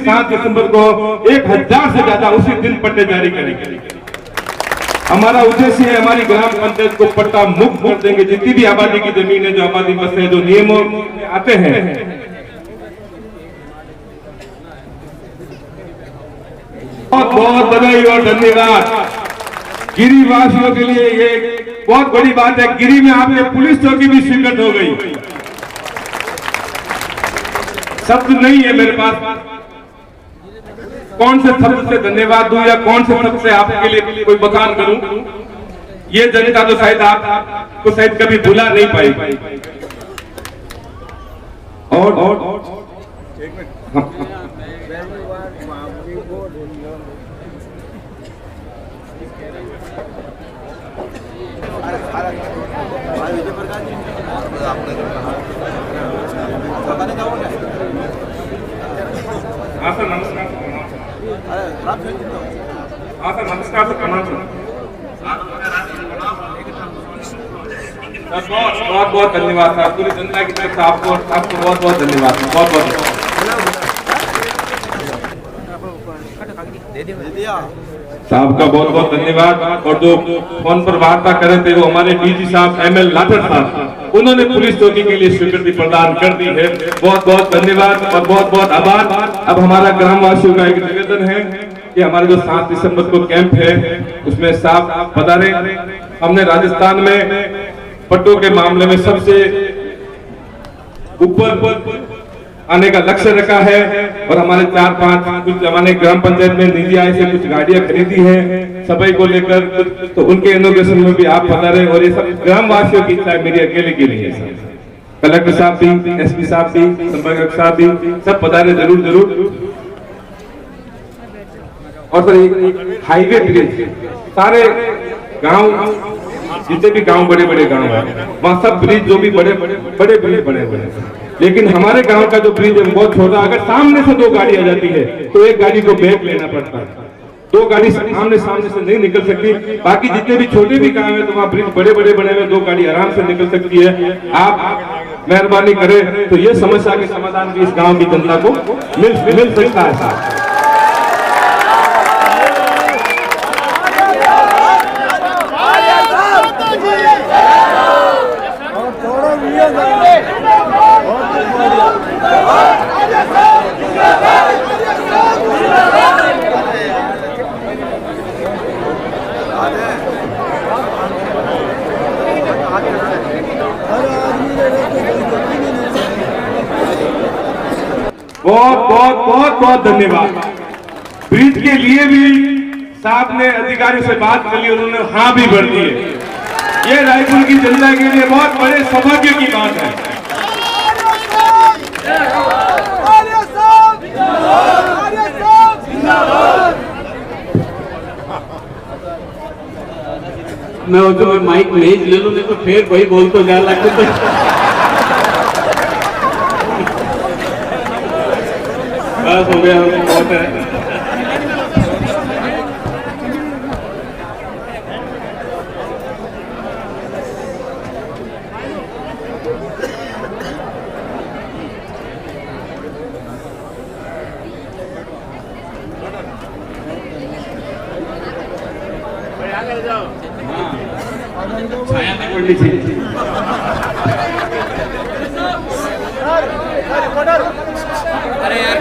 7 दिसंबर को 1000 से ज्यादा उसी दिन पट्टे जारी करेंगे। हमारा उद्देश्य है हमारी ग्राम पंचायत को पट्टा मुक्त कर देंगे। जितनी भी आबादी की जमीन है, जो आबादी बस है, जो नियमों में आते हैं, बहुत बहुत बधाई और धन्यवाद। गिरिवासियों के लिए ये बहुत बड़ी बात है। गिरी में आपके पुलिस चौकी भी स्वीकृत हो गई। शब्द नहीं है मेरे पास, कौन से शब्द से धन्यवाद दूं या कौन से शब्द से आपके लिए कोई बखान करूं। ये जनता तो शायद आपको शायद कभी भुला नहीं पाएगी। और हाँ सर, नमस्कार। हाँ सर, नमस्कार सर, प्रणाम सर। बहुत बहुत धन्यवाद सर, पूरी जनता की तरफ से आपको बहुत बहुत धन्यवाद। बहुत बहुत साहब का बहुत बहुत धन्यवाद। और जो फोन पर वार्ता कर रहे थे वो हमारे डीजी साहब ML लाठर साहब, उन्होंने पुलिस चौकी के लिए स्वीकृति प्रदान कर दी है। बहुत बहुत धन्यवाद और बहुत बहुत आभार। अब हमारा ग्रामवासियों का एक निवेदन है कि हमारा जो 7 दिसंबर को कैंप है उसमें साफ पधारे। हमने राजस्थान में पट्टों के मामले में सबसे ऊपर आने का लक्ष्य रखा है और हमारे 4-5 कुछ हमारे ग्राम पंचायत में निजी आय से कुछ गाड़ियां खरीदी है सफाई को लेकर, तो उनके इनोग्रेशन में भी आप पधारे। और ये सब ग्रामवासियों की इच्छा है, मेरी अकेले की नहीं है। कलेक्टर साहब भी, SP साहब भी, संपर्क साहब भी, सब पधारे जरूर जरूर। और सर एक हाईवे ब्रिज, सारे गांव जितने भी गांव बड़े बड़े गांव है वहाँ सब ब्रिज जो भी बड़े ब्रिज बने हुए हैं, लेकिन हमारे गांव का जो ब्रिज है बहुत छोटा। अगर सामने से 2 गाड़ी आ जाती है तो एक गाड़ी को बैक लेना पड़ता है। 2 गाड़ी सामने से नहीं निकल सकती। बाकी जितने भी छोटे भी गांव है तो वहाँ ब्रिज बड़े बड़े बने हुए, 2 गाड़ी आराम से निकल सकती है। आप मेहरबानी करें तो ये समस्या के समाधान भी इस गाँव की जनता को मिल सकता है। बहुत धन्यवाद। ब्रिज के लिए भी साहब ने अधिकारियों से बात कर ली, उन्होंने हाँ भी भर दी है। ये रायपुर की जनता के लिए बहुत बड़े सौभाग्य की बात है। मैं वो जो माइक नहीं ले लूं नहीं तो फिर वही बोल तो जा लगते तो बस हो गया, बहुत है। छाया नहीं पड़नी चाहिए। अरे यार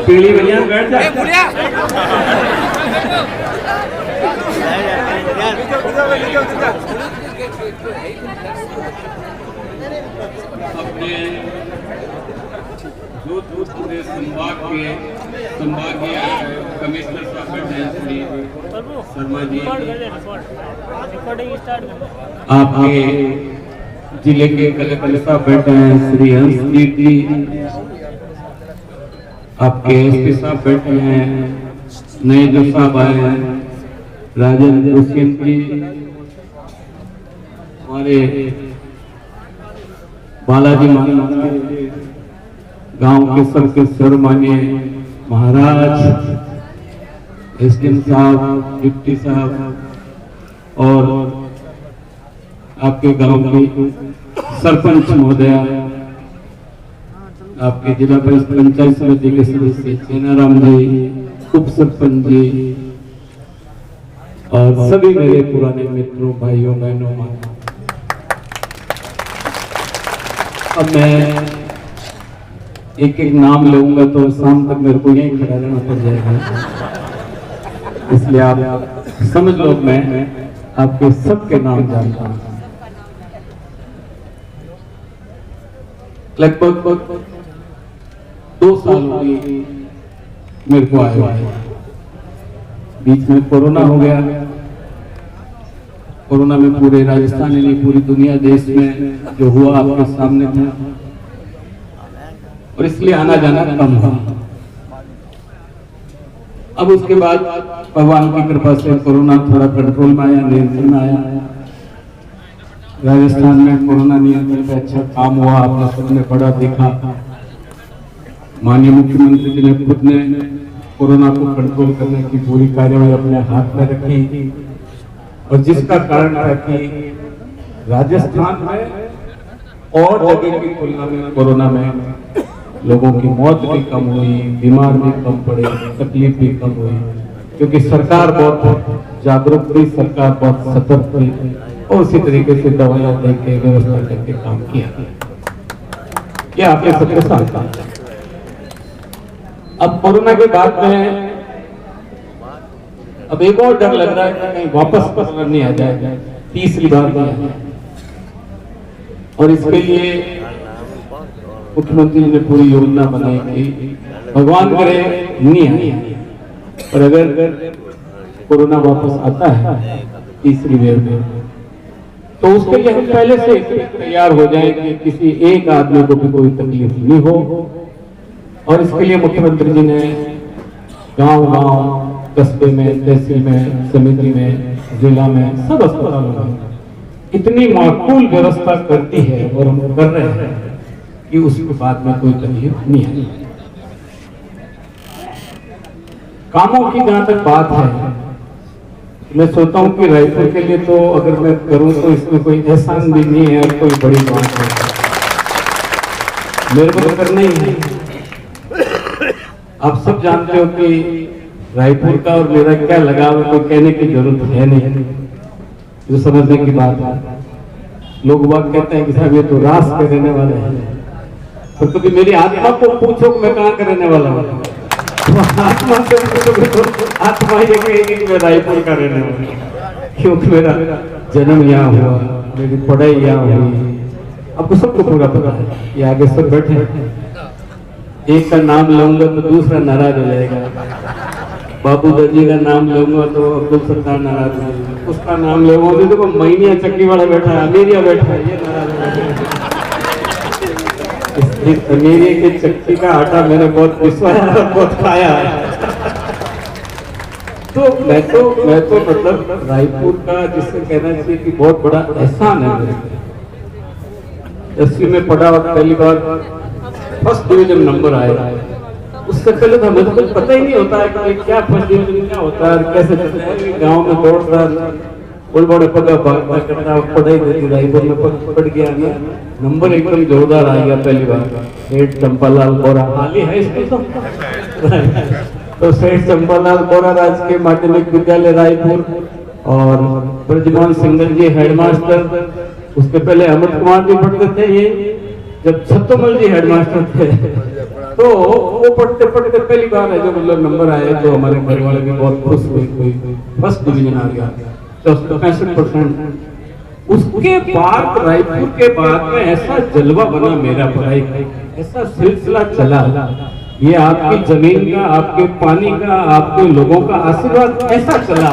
पीली बनियान बैठ जा। अपने जोधपुर पूरे संभागीय कमिश्नर साहब श्री शर्मा जी, आपके जिले के कलेक्टर साहब बैठे हैं श्री हंसदीप जी, आपके SP साहब बैठे हैं, नए जो साहब आए हैं राजेंद्र हुसैन जी, हमारे बालाजी महाराज गांव के सबके सर्वमान्य महाराज, SDM साहब, डिप्टी साहब और आपके गांव की सरपंच महोदया, आपके जिला परिषद पंचायत समिति के सदस्य चेनाराम जी, उप सरपंच जी और सभी मेरे पुराने मित्रों, भाइयों बहनों, अब मैं एक एक नाम लूंगा तो शाम तक मेरे को यहीं खड़ा रहना पड़ जाएगा, इसलिए आप समझ लो मैं आपके सबके नाम जानता हूं। लगभग 2 साल हो गए मेरे को आए हुए, बीच में कोरोना हो गया। कोरोना में पूरे राजस्थान में नहीं, पूरी दुनिया, देश में जो हुआ आपके सामने था, और इसलिए आना जाना कम हुआ। अब उसके बाद भगवान की कृपा से कोरोना थोड़ा कंट्रोल में आया, नियंत्रण में आया। राजस्थान में कोरोना नियंत्रण पे अच्छा काम हुआ, आपने सबने बड़ा देखा। माननीय मुख्यमंत्री जी ने खुद ने कोरोना को कंट्रोल करने की पूरी कार्यवाही अपने हाथ में रखी, और जिसका कारण था कि राजस्थान में और जगह की तुलना में कोरोना में लोगों की मौत भी कम हुई, बीमार भी कम पड़े, तकलीफ भी कम हुई, क्योंकि सरकार बहुत जागरूक थी, सरकार बहुत सतर्क थी, और उसी तरीके से दवाइयां देके व्यवस्था करके काम किया। क्या आपके सबके साथ था? अब कोरोना के बाद में अब एक और डर लग रहा है कि कहीं वापस कोरोना नहीं आ जाए, तीसरी बार नहीं। और इसके लिए मुख्यमंत्री जी ने पूरी योजना बनाई कि भगवान करे नहीं आए, और अगर कोरोना वापस आता है तीसरी वेव में, तो उसके लिए हम पहले से तैयार हो जाएं कि किसी एक आदमी को भी कोई तकलीफ नहीं हो। और इसके लिए मुख्यमंत्री जी ने गांव-गांव, कस्बे में, तहसील में, समिति में, जिला में, सब अस्पतालों में इतनी माकूल व्यवस्था करती है, और हम कर रहे हैं कि उसके बाद में कोई तकलीफ नहीं है। कामों की जहां तक बात है, मैं सोचता हूं कि रायपुर के लिए तो अगर मैं करूं तो इसमें कोई एहसान भी नहीं है और कोई बड़ी बात नहीं, मेरे को तो करना ही है। आप सब जानते हो कि रायपुर का और मेरा क्या लगाव है, कोई कहने की जरूरत है नहीं, जो समझने की बात है। लोग बात कहते हैं कि साहब ये तो रास के रहने वाले हैं, तो कभी मेरी आत्मा को पूछो कि मैं कहाँ का रहने वाला हूँ, आत्मा से पूछोगे तो आत्मा ये कहेगी कि मैं रायपुर का रहने वाला हूँ, क्योंकि मेरा जन्म यहाँ हुआ, मेरी पढ़ाई यहाँ हुई। आपको सबको पूरा पता है, ये आगे सब बैठे हैं। एक का नाम लूंगा तो दूसरा नाराज हो जाएगा, बाबू दादी का नाम लूंगा तो अब्दुल सत्तार नाराज हो जाएगा, उसका नाम लूंगा तो देखो महीनिया चक्की वाला बैठा है, अमीरिया बैठा है, ये नाराज हो जाएगा। अमीरी के चक्की का आटा मैंने बहुत पिसवाया, बहुत खाया है। तो मैं तो मतलब रायपुर का जिससे कहना चाहिए कि बहुत बड़ा एहसान है। 10वीं में पढ़ा और पहली बार फर्स्ट डिवीजन नंबर आया। उससे पहले तो हमें तो कुछ पता ही नहीं होता है कि क्या फर्स्ट डिवीजन क्या होता है, कैसे चलता है। गाँव में दौड़ता बड़े पगा भागता करता पढ़ाई देती, रायपुर में पढ़ गया ना, नंबर एकदम जोरदार आ गया पहली बार। सेठ चंपालाल बोरा हाली है इसको तो सेठ चंपालाल बोरा राजकीय माध्यमिक विद्यालय रायपुर, और ब्रजमोहन सिंगल जी हेडमास्टर। उसके पहले अमित कुमार जी पढ़ते थे, ये जब छत्तोमल जी हेडमास्टर थे, तो वो पढ़ते पढ़ते पहली बार है जो मतलब नंबर आए, तो हमारे घर वाले भी बहुत खुश हुए, कोई फर्स्ट डिवीजन आ गया, तो 65%। उसके बाद रायपुर के बाद में ऐसा जलवा बना मेरा पढ़ाई का, ऐसा सिलसिला चला। ये आपकी जमीन का, आपके पानी का, आपके लोगों का आशीर्वाद ऐसा चला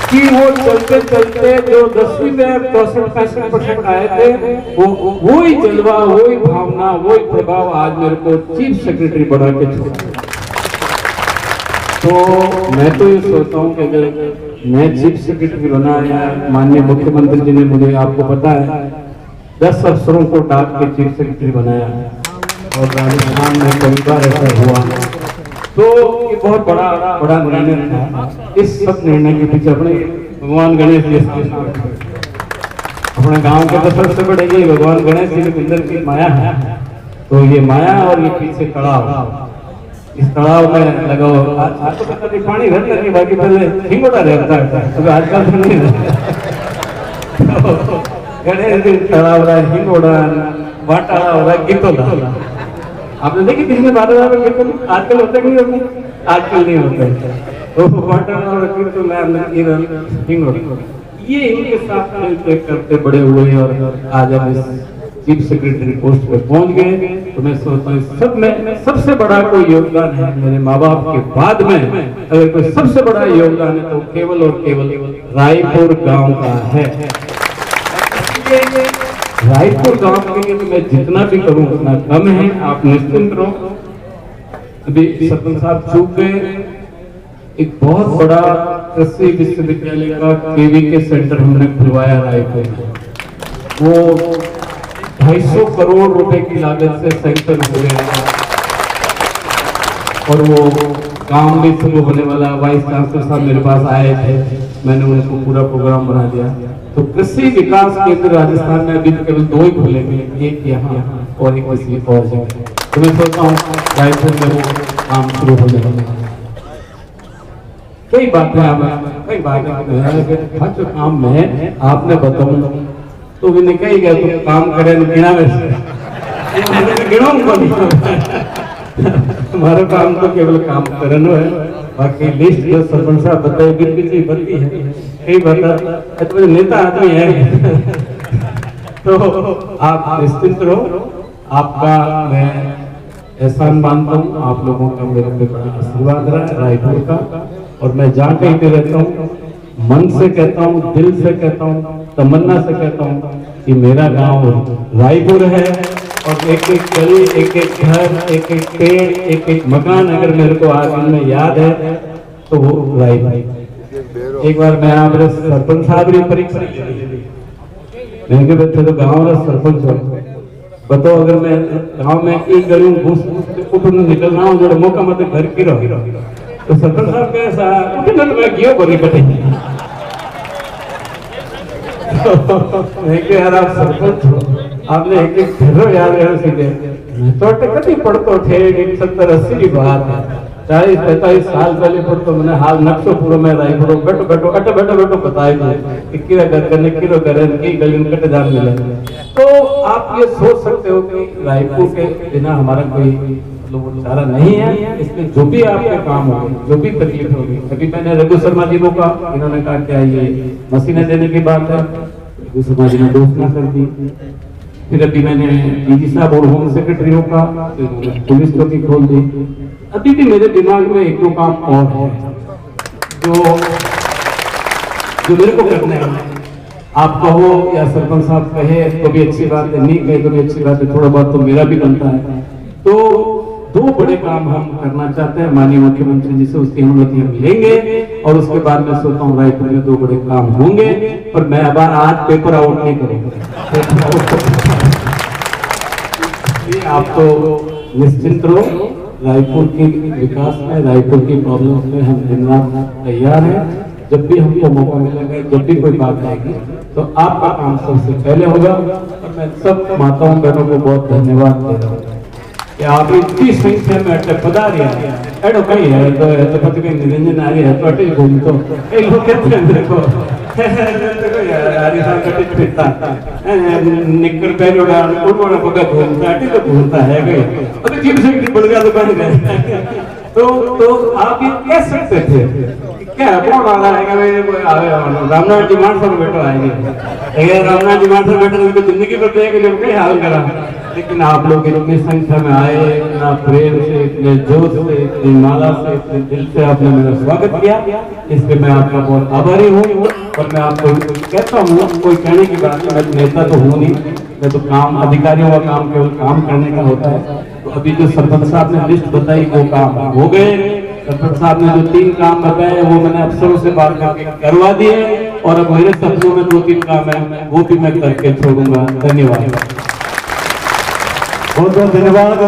कि वो चलते चलते जो 10वीं में 65% आए थे, वो ही जलवा, वो ही भावना, वो ही प्रभाव आज मेरे को चीफ सेक्रेटरी बना के छोड़ा। तो मैं तो ये सोचता हूँ कि अगर मैं चीफ सेक्रेटरी बना या माननीय मुख्यमंत्री जी ने मुझे, आपको पता है 10 अफसरों को डाक के चीफ सेक्रेटरी बनाया, और राजस्थान में कई बार ऐसा हुआ, तो ये बहुत बड़ा निर्णय था। इस सब निर्णय के पीछे अपने भगवान गणेश जी अपने गांव के तो सबसे बड़े ये भगवान गणेश जी के अंदर की माया है। तो ये माया और ये पीछे तलाव, इस तलाव में लगाओ आज तो कभी पानी रहता नहीं, बाकी पहले हिंगोड़ा रहता है, तो आजकल तो नहीं रहता। तो गणेश जी तलाव रहा है, हिंगोड़ा वाटा हो रहा है, गीतोला। आपने देखी पिछले 12 में गीतोल आजकल होता नहीं होता, आजकल नहीं होता। तो वाटा और गीतोला हिंगोड़ा ये इनके साथ मिलते करते बड़े हुए और आज हम इस चीफ सेक्रेटरी पोस्ट पे पहुंच गए। तो मैं सोचता हूँ सब में सबसे बड़ा कोई योगदान है मेरे माँ बाप के बाद में, अगर कोई सबसे बड़ा योगदान है तो केवल और केवल रायपुर गांव का है। रायपुर गांव के लिए तो मैं जितना भी करूं उतना कम है, आप निश्चिंत रहो। अभी सरपंच साहब चूक गए, एक बहुत बड़ा कृषि विश्वविद्यालय का केवीके सेंटर हमने खुलवाया रायपुर में। वो 250 करोड़ रुपए की लागत से सेंटर खुले और वो काम भी शुरू होने वाला। वाइस चांसलर साहब मेरे पास आए थे, मैंने उनको पूरा प्रोग्राम बना दिया। तो कृषि विकास केंद्र राजस्थान में अभी केवल 2 ही खुलेंगे, एक यहाँ और एक किसी और जगह। तो मैं सोचता हूँ रायपुर में वो काम शुरू हो जाएगा। कई बातें जो काम में आपने बताऊं तो भी नहीं कही गया तो काम करे गिना वैसे हमारा काम तो केवल काम करना है, बाकी लिस्ट जो सरपंच साहब बताए बिल्कुल बनती है। कई बता तो नेता आदमी है तो आप निश्चिंत रहो, आपका मैं एहसान मानता हूँ। आप लोगों का मेरे पे बड़ा आशीर्वाद रहा है रायपुर का, और मैं जहाँ कहीं पे रहता हूँ मन से कहता हूँ, दिल से कहता हूँ, तमन्ना से कहता हूँ कि मेरा गांव रायपुर है। और एक एक गली, एक एक घर, एक एक पेड़, एक एक मकान अगर मेरे को आज में याद है तो वो रायपुर। एक बार मैं आप सरपंच साहब की परीक्षा मैंने बैठे तो गाँव सरपंच बताओ, अगर मैं गाँव में एक गली घूस निकल रहा हूँ जो मौका मत घर की रहो तो सरपंच साहब कैसा मैं क्यों बोली बैठे यार आप सरपंच हो, आपने एक एक घरों याद है सीधे मैं तो कभी पढ़तो थे 70-80 की बात है, 40-45 साल पहले पढ़तो मैंने हाल नक्शो पूरा में रायपुर बैठो बैठो अटे बैठो बैठो बताए थे कि घर करने किलो करे की गली में कट जान मिले। तो आप ये सोच सकते हो कि रायपुर के बिना हमारा कोई चारा नहीं है। इसमें जो भी आपके काम होंगे, जो भी तकलीफ होगी, अभी मैंने रघु शर्मा जी को कहा, इन्होंने कहा क्या ये मशीनें देने की बात है, रघु शर्मा जी ने घोषणा कर दी। फिर अभी मैंने डीजी साहब और होम सेक्रेटरी का पुलिस चौकी खोल दी। अभी भी मेरे दिमाग में 1-2 काम और है जो मेरे को करने हैं। आप कहो या सरपंच साहब कहे तो भी अच्छी बात है, नहीं कहे तो भी अच्छी बात है, थोड़ा बहुत तो मेरा भी बनता है। तो 2 बड़े काम हम करना चाहते हैं, माननीय मुख्यमंत्री जी से उसकी अनुमति हम लेंगे और उसके बाद मैं सोचता हूँ रायपुर में 2 बड़े काम होंगे। पर मैं अब आज पेपर आउट नहीं करूँगा। आप तो निश्चिंत रहो, रायपुर की विकास में, रायपुर की प्रॉब्लम में हम दिन रात तैयार हैं। जब भी हमको मौका मिलेगा, जब भी कोई बात आएगी तो आपका काम सबसे पहले होगा। और मैं सब माताओं बहनों को बहुत धन्यवाद दे रहा हूँ कि आप इतनी संख्या में अटे पधारिया एडो कहीं है तो पति कहीं निरंजन आ रही है तो अटे घूम तो कई लोग कहते हैं देखो हरिशान कटे फिरता निकर पहले उड़ा पगा घूमता अटे तो घूमता है गए अभी चीफ सेक्रेटरी बढ़ गया तो बन गए। तो आप ये कह सकते थे क्या कौन आ रहा है कि रामनाथ जी मानसर बैठो आएंगे, रामनाथ जी मानसर बैठे उनको जिंदगी पर कई हाल करा। लेकिन आप लोग इतनी संख्या में आए, इतना प्रेम से, इतने जोश से, इतनी माला से, इतने दिल से आपने मेरा स्वागत किया, इसलिए मैं आपका बहुत आभारी हूँ। और मैं आपको कहता हूँ, कोई कहने की बात नहीं, मैं नेता तो हूँ नहीं, मैं तो काम अधिकारियों का काम केवल काम करने का होता है। तो अभी जो सरपंच साहब ने लिस्ट बताई वो काम हो गए, सरपंच साहब ने जो 3 काम बताए वो मैंने अफसरों से बात करके करवा दिए और अब मेरे सपनों में 2-3 काम है वो भी मैं करके छोड़ूंगा। धन्यवाद, बहुत बहुत धन्यवाद।